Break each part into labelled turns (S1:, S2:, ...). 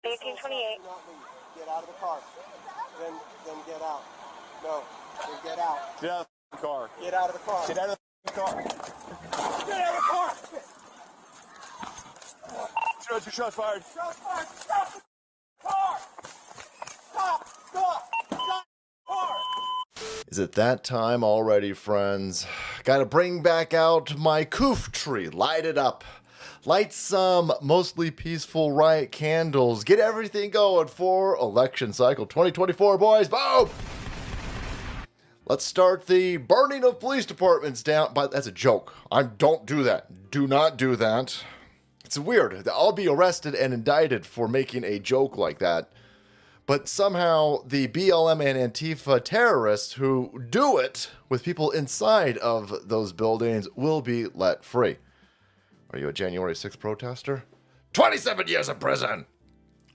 S1: 1828.
S2: Get out of the car. Then get out. No. Then get out.
S3: Get out of the car.
S2: Get out of the car.
S3: Get out of the car.
S2: Get out of the car.
S3: Two shots fired.
S2: Shots fired. Stop the car. Stop. Stop. Stop the car.
S4: Is it that time already, friends? Gotta bring back out my coof tree, light it up. Light some mostly peaceful riot candles. Get everything going for election cycle 2024, boys. Boom! Let's start the burning of police departments down. But that's a joke. Don't do that. Do not do that. It's weird. I'll be arrested and indicted for making a joke like that. But somehow the BLM and Antifa terrorists who do it with people inside of those buildings will be let free. Are you a January 6th protester? 27 years in prison!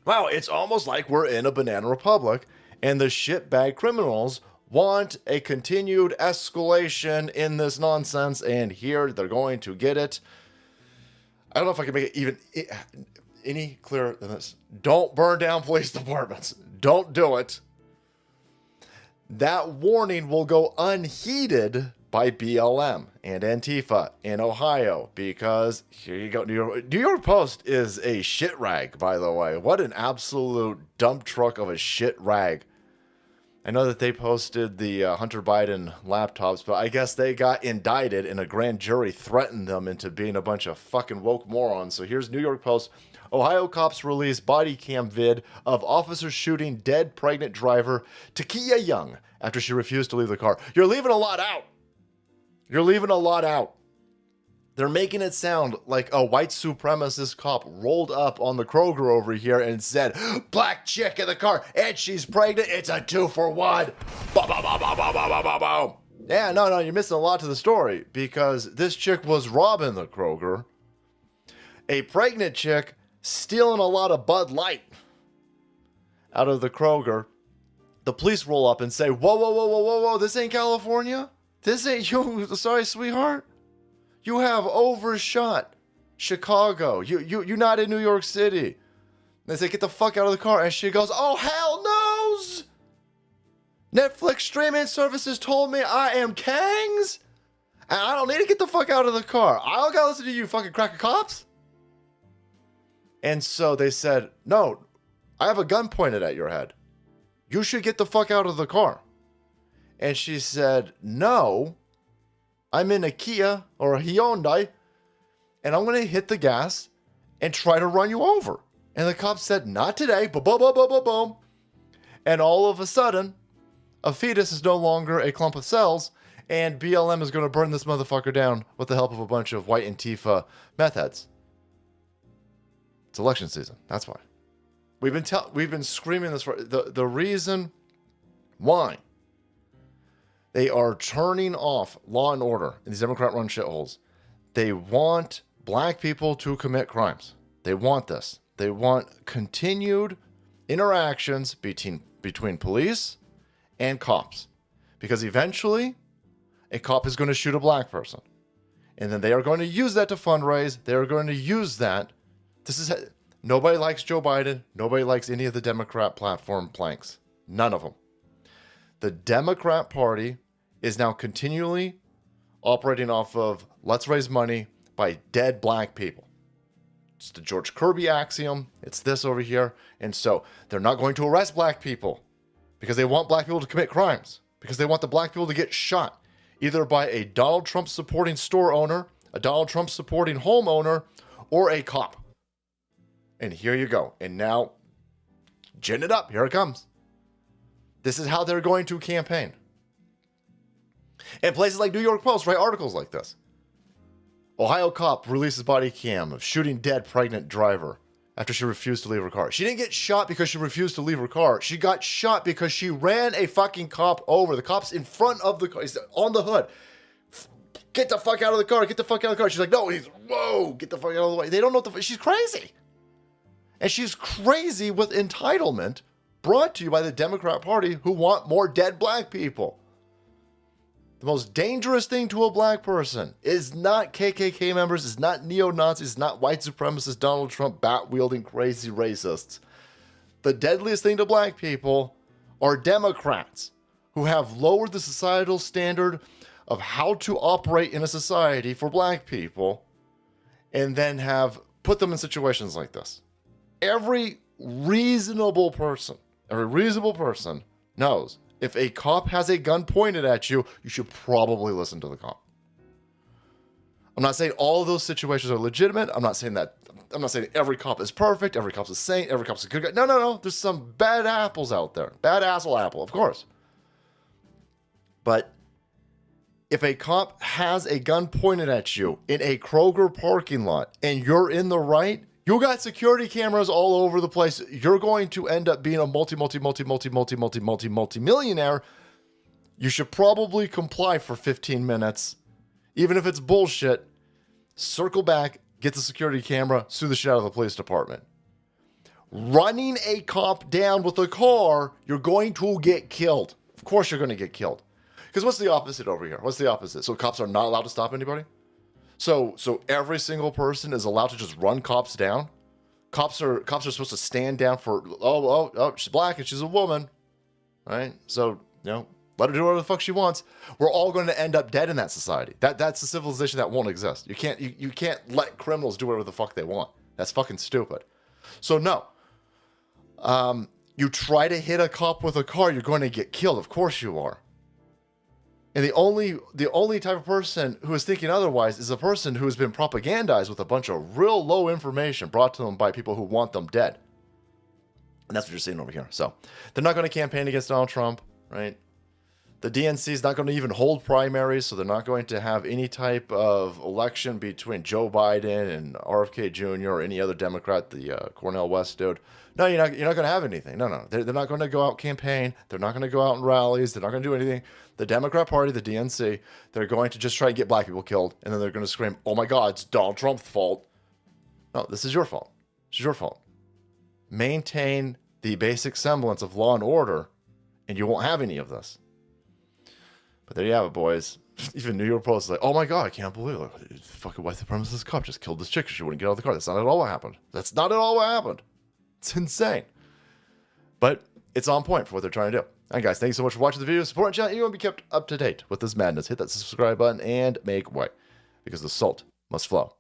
S4: Wow, it's almost like we're in a banana republic, and the shitbag criminals want a continued escalation in this nonsense, and here they're going to get it. I don't know if I can make it even any clearer than this. Don't burn down police departments. Don't do it. That warning will go unheeded by BLM and Antifa in Ohio, because here you go. New York Post is a shit rag, by the way. What an absolute dump truck of a shit rag. I know that they posted the Hunter Biden laptops, but I guess they got indicted and a grand jury threatened them into being a bunch of fucking woke morons. So here's New York Post. Ohio cops release body cam vid of officer shooting dead pregnant driver Takia Young after she refused to leave the car. You're leaving a lot out. You're leaving a lot out. They're making it sound like a white supremacist cop rolled up on the Kroger over here and said, black chick in the car, and she's pregnant. It's a 2-for-1. Boom, boom, boom, boom, boom, boom, boom, boom. Yeah, no, you're missing a lot to the story, because this chick was robbing the Kroger. A pregnant chick stealing a lot of Bud Light out of the Kroger. The police roll up and say, whoa, whoa, whoa, whoa, whoa, whoa, this ain't California? This ain't you. Sorry, sweetheart. You have overshot Chicago. You're not in New York City. They say, get the fuck out of the car. And she goes, oh, hell no's. Netflix streaming services told me I am Kangs. And I don't need to get the fuck out of the car. I don't gotta listen to you fucking cracker cops. And so they said, no, I have a gun pointed at your head. You should get the fuck out of the car. And she said, no, I'm in a Kia or a Hyundai, and I'm going to hit the gas and try to run you over. And the cop said, not today, boom, boom, boom, boom, boom, boom. And all of a sudden, a fetus is no longer a clump of cells, and BLM is going to burn this motherfucker down with the help of a bunch of white Antifa meth heads. It's election season. That's why. We've been screaming this for the reason why they are turning off law and order in these Democrat-run shitholes. They want black people to commit crimes. They want this. They want continued interactions between police and cops, because eventually a cop is going to shoot a black person, and then they are going to use that to fundraise. They are going to use that. Nobody likes Joe Biden. Nobody likes any of the Democrat platform planks. None of them. The Democrat Party is now continually operating off of let's raise money by dead black people. It's the George Kirby axiom. It's this over here. And so they're not going to arrest black people because they want black people to commit crimes, because they want the black people to get shot either by a Donald Trump supporting store owner, a Donald Trump supporting homeowner, or a cop. And here you go. And now, gin it up. Here it comes. This is how they're going to campaign. And places like New York Post write articles like this. Ohio cop releases body cam of shooting dead pregnant driver after she refused to leave her car. She didn't get shot because she refused to leave her car. She got shot because she ran a fucking cop over. The cop's in front of the car. He's on the hood. Get the fuck out of the car. Get the fuck out of the car. She's like, no, whoa, get the fuck out of the way. They don't know what the she's crazy. And she's crazy with entitlement, brought to you by the Democrat Party, who want more dead black people. The most dangerous thing to a black person is not KKK members, is not neo-Nazis, is not white supremacists, Donald Trump bat-wielding crazy racists. the deadliest thing to black people are Democrats who have lowered the societal standard of how to operate in a society for black people and then have put them in situations like this. Every reasonable person knows if a cop has a gun pointed at you, you should probably listen to the cop. I'm not saying all of those situations are legitimate. I'm not saying every cop is perfect, every cop's a saint, every cop's a good guy. No. There's some bad apples out there. Bad apple, of course. But if a cop has a gun pointed at you in a Kroger parking lot and you're in the right, you got security cameras all over the place. You're going to end up being a multi-millionaire. You should probably comply for 15 minutes. Even if it's bullshit, circle back, get the security camera, sue the shit out of the police department. Running a cop down with a car, you're going to get killed. Of course you're going to get killed. Because what's the opposite over here? What's the opposite? So cops are not allowed to stop anybody? So every single person is allowed to just run cops down? Cops are supposed to stand down for, she's black and she's a woman, right? So, let her do whatever the fuck she wants. We're all going to end up dead in that society. That's a civilization that won't exist. You can't let criminals do whatever the fuck they want. That's fucking stupid. So no. You try to hit a cop with a car, you're going to get killed. Of course you are. And the only type of person who is thinking otherwise is a person who has been propagandized with a bunch of real low information brought to them by people who want them dead. And that's what you're seeing over here. So they're not going to campaign against Donald Trump, right? The DNC is not going to even hold primaries, so they're not going to have any type of election between Joe Biden and RFK Jr. or any other Democrat, the Cornel West dude. No, you're not going to have anything. No. They're not going to go out campaign. They're not going to go out in rallies. They're not going to do anything. The Democrat Party, the DNC, they're going to just try and get black people killed, and then they're going to scream, oh my God, it's Donald Trump's fault. No, this is your fault. This is your fault. Maintain the basic semblance of law and order, and you won't have any of this. But there you have it, boys. Even New York Post is like, oh my God, I can't believe it. Fucking white supremacist cop just killed this chick because she wouldn't get out of the car. That's not at all what happened. That's not at all what happened. It's insane. But it's on point for what they're trying to do. All right, guys, thank you so much for watching the video. Support the channel. You want to be kept up to date with this madness. Hit that subscribe button and make way, because the salt must flow.